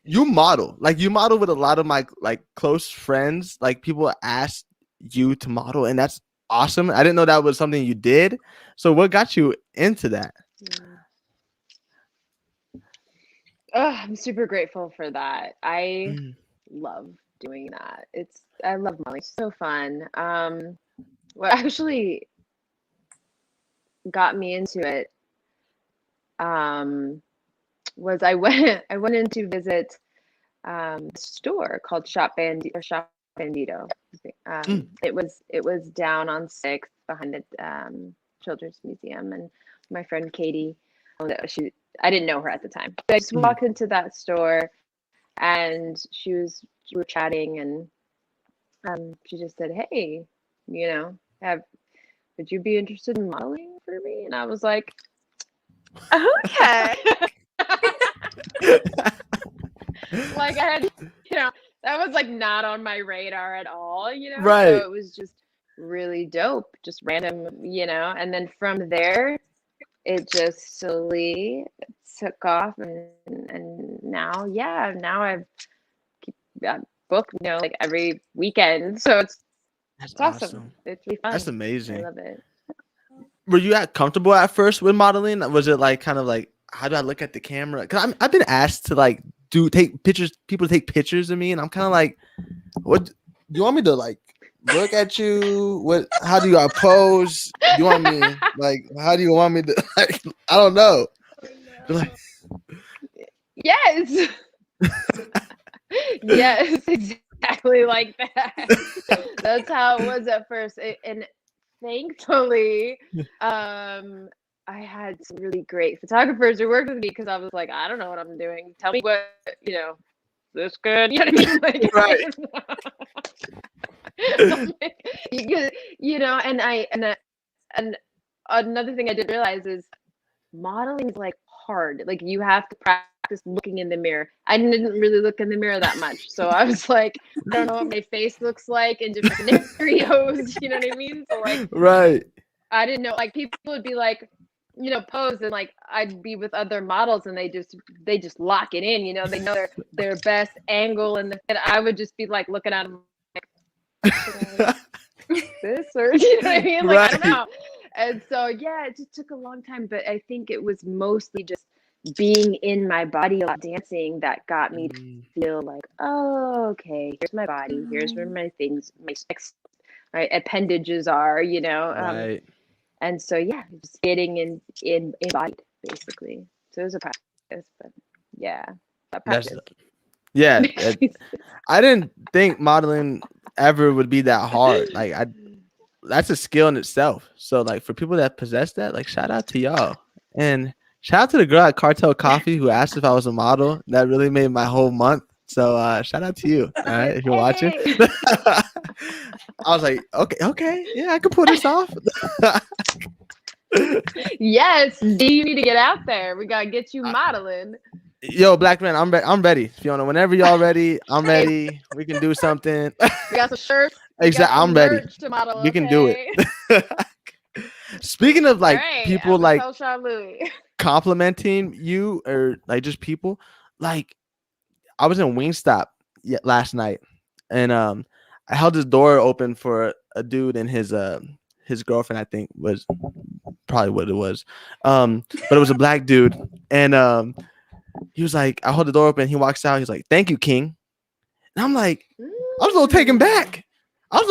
You model with a lot of my like close friends. Like people asked you to model, and that's awesome. I didn't know that was something you did. So what got you into that? I'm super grateful for that. I love doing that. I love modeling. It's so fun. What actually got me into it was I went in to visit a store called Shop Bandito. It was down on 6th behind the Children's Museum, and my friend Katie, I didn't know her at the time. But I just walked into that store, and we were chatting, and she just said, "Hey, would you be interested in modeling for me?" And I was like, "Okay." Like I had, that was like not on my radar at all, Right. So it was just really dope, just random, and then from there it just slowly took off, and now I've booked, like every weekend, so it's awesome. It's really fun. That's amazing. I love it. Were you comfortable at first with modeling? Was it like kind of like, how do I look at the camera? Because I've been asked to like take pictures, people to take pictures of me, and I'm kind of like, what do you want me to like look at you? How do I pose? You want me like, how do you want me to like, I don't know. Like, yes. Yes, exactly like that. That's how it was at first. And thankfully, I had some really great photographers who worked with me, because I was like, I don't know what I'm doing. Tell me what, this good? You know what I mean? Like, right. And another thing I didn't realize is modeling is like hard. Like you have to practice looking in the mirror. I didn't really look in the mirror that much, so I was like, I don't know what my face looks like in different scenarios. You know what I mean? So like, right. I didn't know. Like people would be like, pose, and like I'd be with other models, and they just lock it in. They know their best angle, and I would just be like looking at them like, this, or you know what I mean? Like right. I don't know. And so yeah, it just took a long time, but I think it was mostly just being in my body a lot, dancing, that got me to feel like, oh, okay, here's my body, here's where my things, my appendages are, Right. And so yeah, just getting embodied basically. So it was a practice, but yeah, a practice. Yeah, I didn't think modeling ever would be that hard. Like that's a skill in itself. So like for people that possess that, like shout out to y'all, and shout out to the girl at Cartel Coffee who asked if I was a model. That really made my whole month. So shout out to you. All right, if you're watching. I was like, okay, yeah, I can pull this off. Yes, you need to get out there. We gotta get you modeling. Yo, black man, I'm ready. Fiona, whenever y'all ready, I'm ready. We can do something. We got some shirts. Exactly, I'm ready. Model, we can do it. Speaking of like people like complimenting you, or like just people, like I was in Wingstop last night, and I held his door open for a dude and his girlfriend, I think was probably what it was. But it was a black dude, and he was like, I hold the door open. He walks out. He's like, "Thank you, King." And I'm like, I was a little taken back. I was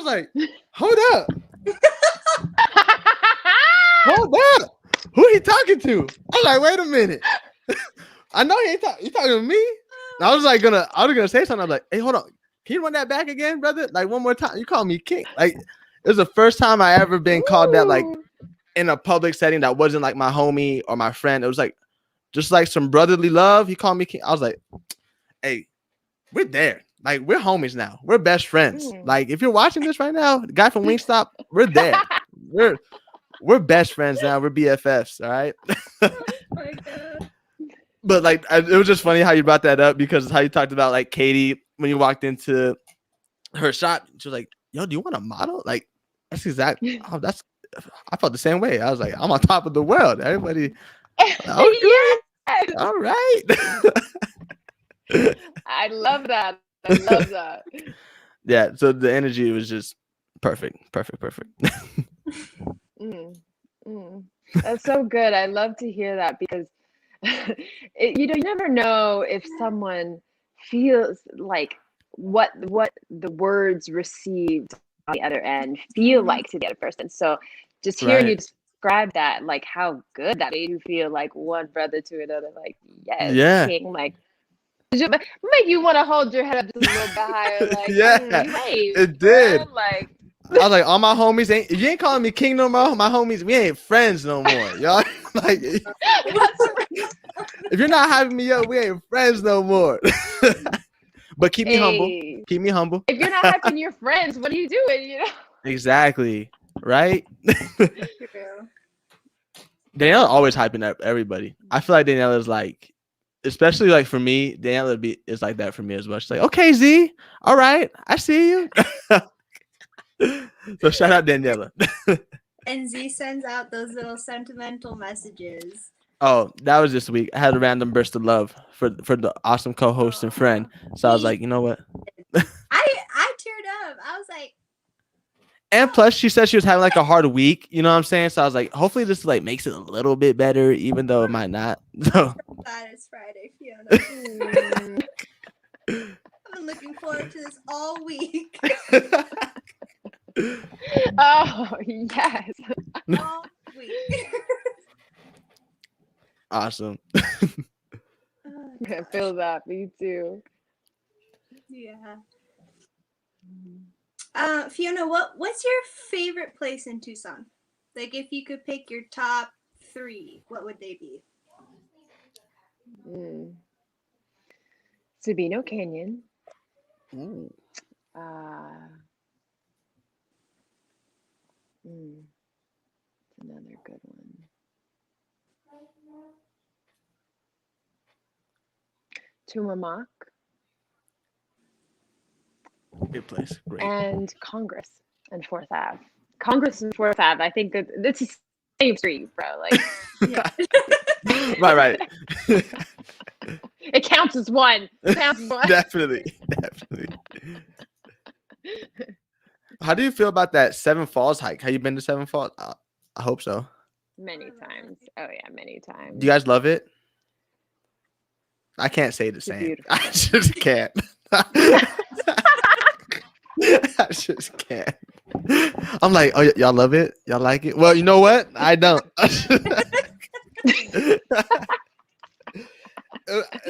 like, hold up. Hold up. Who he talking to? I was like, wait a minute. I know he ain't talking to me. And I was gonna say something. I was like, hey, hold on. Can you run that back again, brother? Like one more time. You call me King. Like it was the first time I ever been called that, like in a public setting that wasn't like my homie or my friend. It was like just like some brotherly love. He called me King. I was like, hey, we're there. Like we're homies now. We're best friends. Like if you're watching this right now, the guy from Wingstop, we're there. We're best friends now. We're BFFs. All right. Oh my God. But like it was just funny how you brought that up because how you talked about like Katie when you walked into her shop. She was like, "Yo, do you want a model?" Like that's exactly. Oh, that's. I felt the same way. I was like, I'm on top of the world. Everybody. Okay. Yes. All right. I love that. I love that. Yeah. So the energy was just perfect. That's so good. I love to hear that because you never know if someone feels like what the words received on the other end feel like to the other person. So just hearing you describe that, like how good that made you feel, like one brother to another, like yes, King, like make you want to hold your head up just a little bit higher, like wave, it did. Bro. Like I was like, all my homies ain't. If you ain't calling me King no more, my homies, we ain't friends no more, y'all. Like, if you're not having me up, we ain't friends no more. But keep me humble. Keep me humble. If you're not hyping your friends, what are you doing? You know. Exactly. Right. Daniela always hyping up everybody. I feel like Daniela is like, especially like for me, Daniela is like that for me as well. She's like, okay, Z, all right, I see you. So shout out Daniela. And Z sends out those little sentimental messages. Oh, that was this week. I had a random burst of love for the awesome co-host and friend. So I was like, you know what? I teared up. I was like, and plus she said she was having like a hard week, you know what I'm saying? So I was like, hopefully this like makes it a little bit better, even though it might not. So glad it's Friday, Fiona. I've been looking forward to this all week. Oh yes. All week. Awesome. I feel that. Me too. Yeah. Fiona, what's your favorite place in Tucson? Like, if you could pick your top 3, what would they be? Sabino Canyon. Ooh. Another good one. Tumamoc. Good place. Great. And Congress and 4th Ave. Congress and 4th Ave. I think that that's the same street, bro. Like, right. It counts as one. Definitely. How do you feel about that Seven Falls hike? Have you been to Seven Falls? I hope so. Many times. Oh yeah, many times. Do you guys love it? I can't say the same. I just can't. I just can't. I'm like, oh, y'all love it? Y'all like it? Well, you know what? I don't. It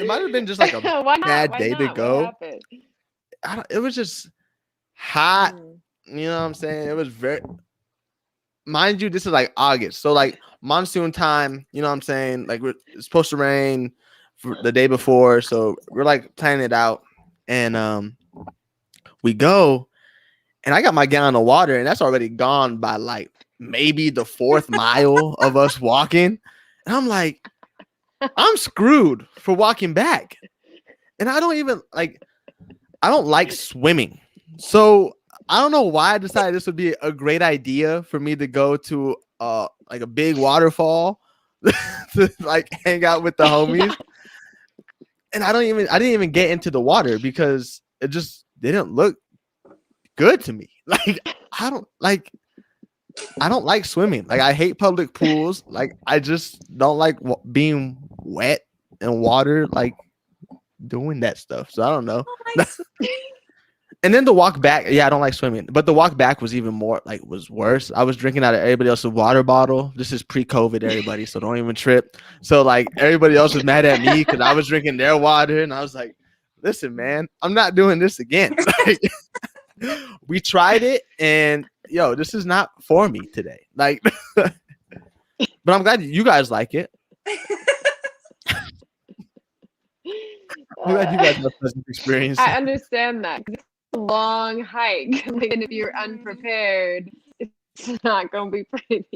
might have been just like a bad day to go. It was just hot. You know what I'm saying? It was very, mind you, this is like August. So like monsoon time, you know what I'm saying? Like it's supposed to rain for the day before. So we're like planning it out. And we go and I got my gallon of water and that's already gone by like maybe the 4th mile of us walking. And I'm like, I'm screwed for walking back. And I don't like swimming. So I don't know why I decided this would be a great idea for me to go to like a big waterfall to like hang out with the homies. And I didn't even get into the water because it just didn't look good to me. Like I don't like swimming. Like I hate public pools. Like I just don't like being wet and water, like doing that stuff. So I don't know. Oh, And then the walk back, yeah, I don't like swimming, but the walk back was even more like was worse. I was drinking out of everybody else's water bottle. This is pre-COVID, everybody, so don't even trip. So like everybody else was mad at me because I was drinking their water, and I was like, "Listen, man, I'm not doing this again." Like, we tried it, and yo, this is not for me today. Like, but I'm glad you guys like it. I'm glad you guys have a pleasant experience. I understand that. 'Cause it's a long hike. Like, and if you're unprepared, it's not gonna be pretty.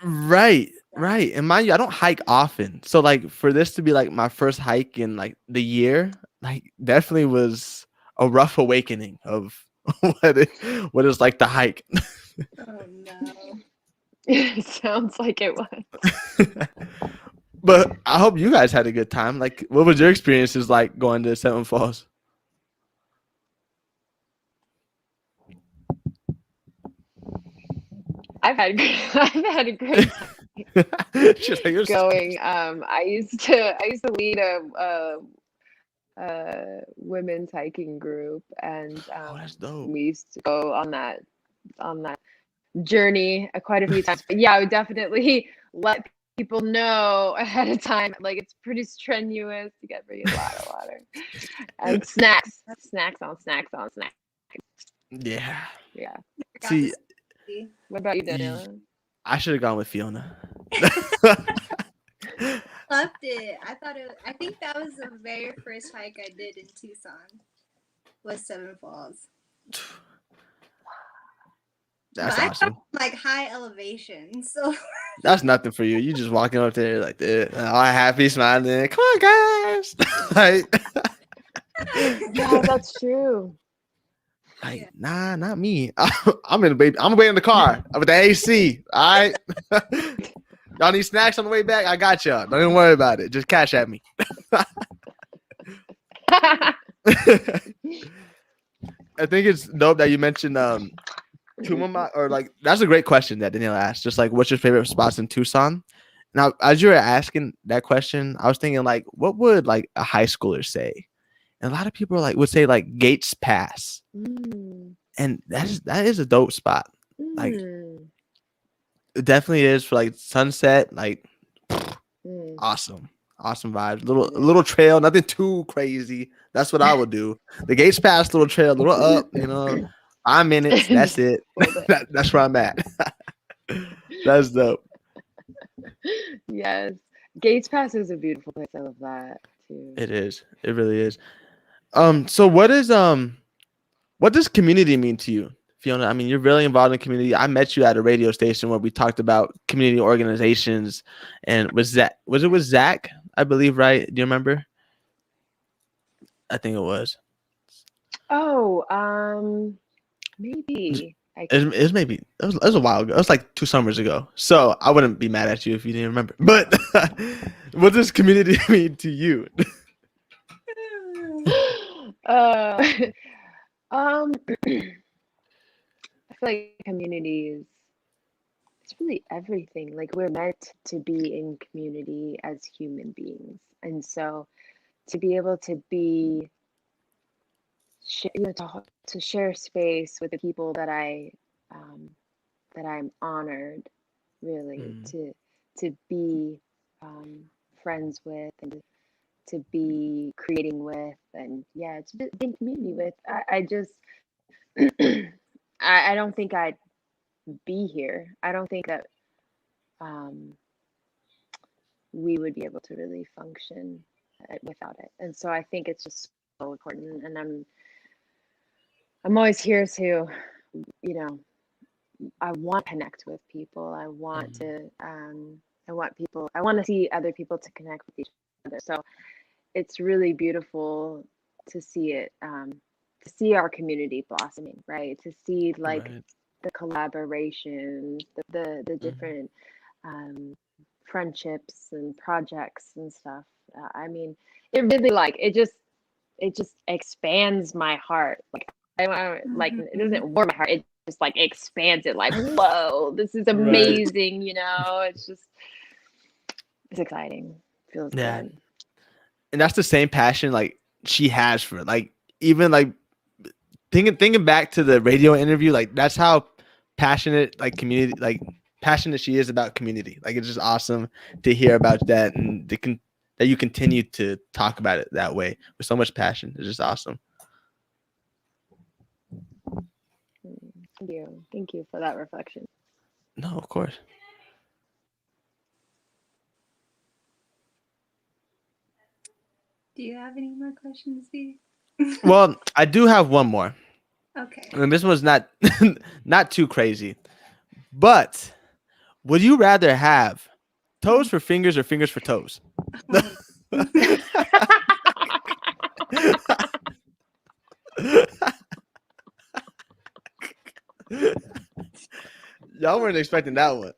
Right. And mind you, I don't hike often. So like for this to be like my first hike in like the year, like definitely was a rough awakening of what is like to hike. Oh no. It sounds like it was. But I hope you guys had a good time. Like, what was your experiences like going to Seven Falls? I've had a great She's like, "You're going. I used to lead a women's hiking group, and Oh, that's dope. we used to go on that journey quite a few times. But yeah, I would definitely let people know ahead of time. Like, it's pretty strenuous. You got to bring a lot of water and snacks on snacks. Yeah. Yeah. See, What about you, Daniela? I should have gone with Fiona. Loved it. I think that was the very first hike I did in Tucson. Was Seven Falls. That's But awesome. Like high elevation. So That's nothing for you. You just walking up there like this, all happy, smiling. Come on, guys. Like, Yeah, that's true. like, nah, not me. I'm in the car with the AC. All right. Y'all need snacks on the way back? I got y'all. Don't even worry about it. Just cash at me. I think it's dope that you mentioned or like that's a great question that Danielle asked. Just like, what's your favorite spots in Tucson? Now, as you were asking that question, I was thinking like, what would like a high schooler say? And a lot of people would say like Gates Pass, and that is a dope spot. Like, it definitely is for like sunset. Like, awesome vibes. Little trail, nothing too crazy. That's what I would do. The Gates Pass little trail, a little up, 5 minutes. That's it. That's where I'm at. That's dope. Yes. Gates Pass is a beautiful place. I love that too. It is. It really is. So what does community mean to you, Fiona? I mean, you're really involved in community. I met you at a radio station where we talked about community organizations, and was it with Zach? I believe, right? Do you remember? I think it was. Oh, maybe. It was a while ago. It was like 2 summers ago. So I wouldn't be mad at you if you didn't remember. But what does community mean to you? I feel like community it's really everything. Like, we're meant to be in community as human beings, and so to be able to be to share space with the people that I'm honored, really, to be friends with, and to be creating with, and to be in community with. I just I don't think I'd be here. I don't think that we would be able to really function without it. And so I think it's just so important. And I'm always here to, I want to connect with people. I want to I want to see other people to connect with each other. So it's really beautiful to see it, to see our community blossoming, right? To see like the collaborations, the different friendships and projects and stuff. I mean, it really it just expands my heart. Like, it doesn't warm my heart. It just expands it. Like, whoa, this is amazing. It's exciting. Feels good. and that's the same passion like she has for it. Like even like thinking back to the radio interview, like that's how passionate like community like passionate she is about community. Like it's just awesome to hear about that and that you continue to talk about it that way with so much passion. It's just awesome. Thank you for that reflection. No, of course. Do you have any more questions, V? Well, I do have one more. Okay. And this one's not not too crazy. But would you rather have toes for fingers or fingers for toes? Y'all weren't expecting that one.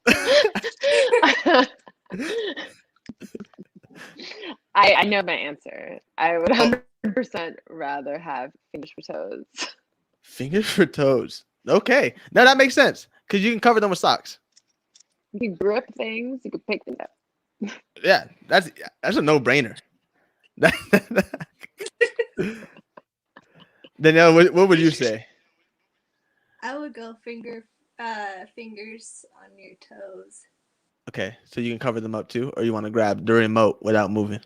I know my answer. I would 100% rather have fingers for toes. Fingers for toes. Okay. Now that makes sense because you can cover them with socks. You can grip things. You can pick them up. Yeah, that's a no-brainer. Danielle, what would you say? I would go fingers on your toes. Okay, so you can cover them up too, or you want to grab the remote without moving?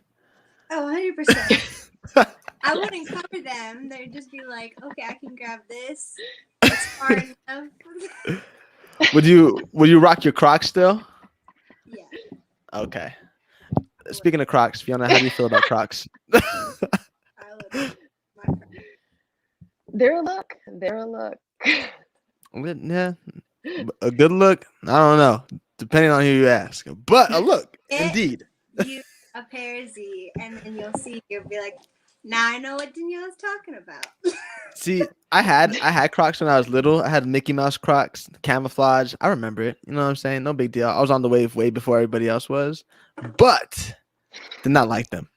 Oh, 100%. I wouldn't cover them. They'd just be like, okay, I can grab this. It's far enough. Would you rock your Crocs still? Yeah. Okay. Speaking of Crocs, Fiona, how do you feel about Crocs? I would. My friend. They're a look. Yeah, a good look. I don't know, depending on who you ask. But a look, indeed. You a pair of Z, and then you'll be like, now I know what Danielle's talking about. See, I had Crocs when I was little. I had Mickey Mouse Crocs, camouflage. I remember it. You know what I'm saying? No big deal. I was on the wave way before everybody else was, but did not like them.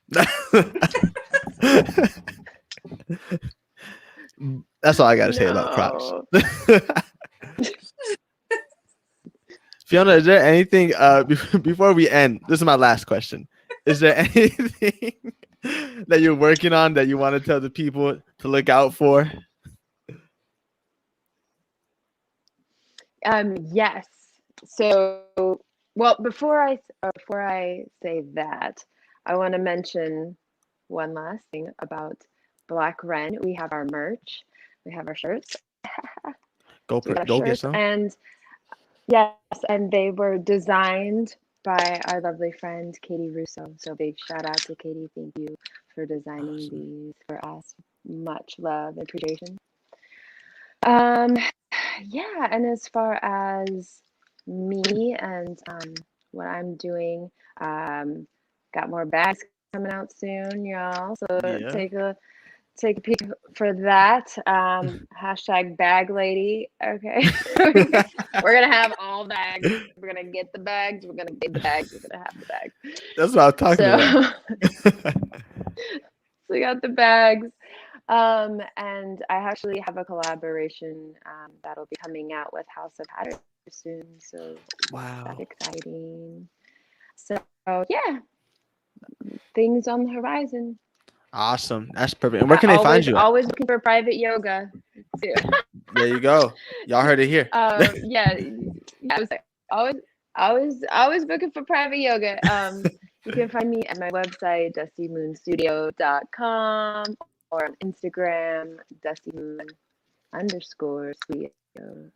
That's all I got to say about Crocs. Fiona, is there anything before we end? This is my last question. Is there anything that you're working on that you want to tell the people to look out for? Yes. So, well, before I say that, I want to mention one last thing about Black Ren. We have our merch. We have our shirts. Go get some. And yes, and they were designed by our lovely friend Katie Russo. So big shout out to Katie. Thank you for designing these for us. Much love and appreciation. Yeah, and as far as me and what I'm doing, got more bags coming out soon, y'all. So Yeah. take a peek for that. Hashtag bag lady. Okay. We're gonna have all bags. We're gonna get the bags. We're gonna get the bags. We're gonna have the bags. That's what I'm talking about. So we got the bags. And I actually have a collaboration that'll be coming out with House of Hatters soon. So Wow. that's exciting. So yeah, things on the horizon. Awesome. That's perfect. And where can they find you? Always looking for private yoga too. There you go. Y'all heard it here. Yeah. I was like, always looking for private yoga. You can find me at my website, dustymoonstudio.com, or on Instagram, dustymoon_studio.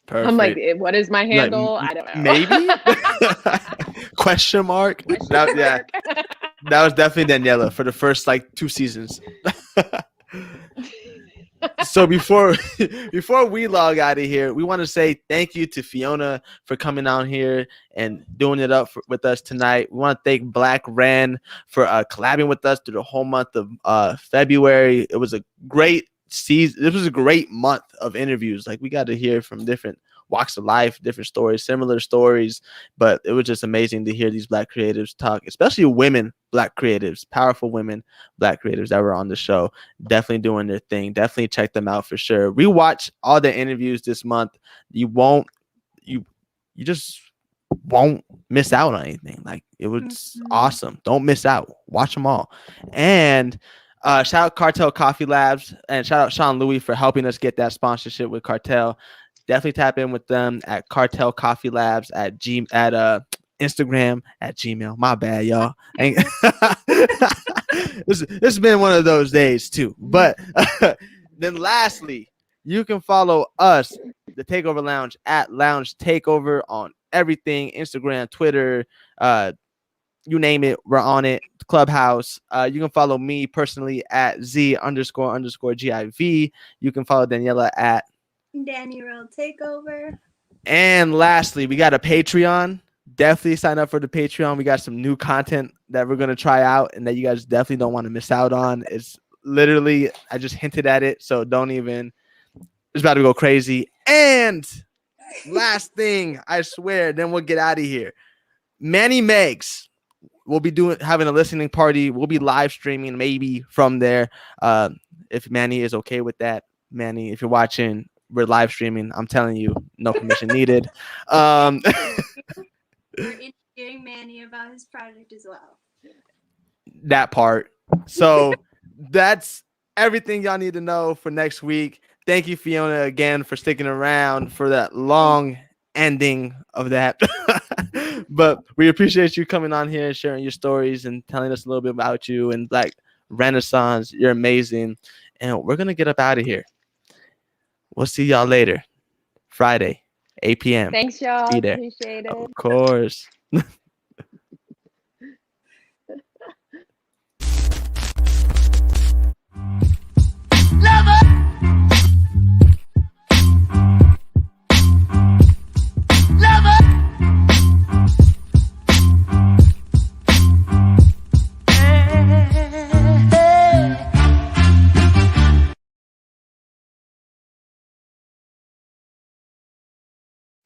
Perfect. I'm like, what is my handle? I don't know. Maybe? Question mark? Yeah. That was definitely Daniela for the first like 2 seasons. So before we log out of here, we want to say thank you to Fiona for coming out here and doing it up with us tonight. We want to thank Black Ren for collabing with us through the whole month of February. It was a great season. This was a great month of interviews. Like we got to hear from different walks of life, different stories, similar stories, but it was just amazing to hear these Black creatives talk, especially women Black creatives, powerful women Black creatives that were on the show, definitely doing their thing. Definitely check them out for sure. Rewatch all the interviews this month. You won't miss out on anything. Like it was awesome. Don't miss out. Watch them all. And shout out Cartel Coffee Labs and shout out Sean Louis for helping us get that sponsorship with Cartel. Definitely tap in with them at Cartel Coffee Labs at Instagram at Gmail. My bad, y'all. This has been one of those days too. But then lastly, you can follow us, the Takeover Lounge, at Lounge Takeover on everything, Instagram, Twitter, you name it, we're on it. Clubhouse. You can follow me personally at Z__GIV. You can follow Daniela at Danny World Takeover. And lastly, we got a Patreon. Definitely sign up for the Patreon. We got some new content that we're going to try out and that you guys definitely don't want to miss out on. It's literally, I just hinted at it, so don't even, it's about to go crazy. And last thing, I swear, then we'll get out of here. Manny Megs, we'll be having a listening party. We'll be live streaming maybe from there. If Manny is okay with that. Manny, if you're watching, we're live streaming. I'm telling you, no permission needed. We're interviewing Manny about his project as well. That part. So that's everything y'all need to know for next week. Thank you, Fiona, again for sticking around for that long ending of that. But we appreciate you coming on here and sharing your stories and telling us a little bit about you and like Renaissance. You're amazing. And we're going to get up out of here. We'll see y'all later. Friday, 8 p.m. Thanks, y'all. Be there. Appreciate it. Of course.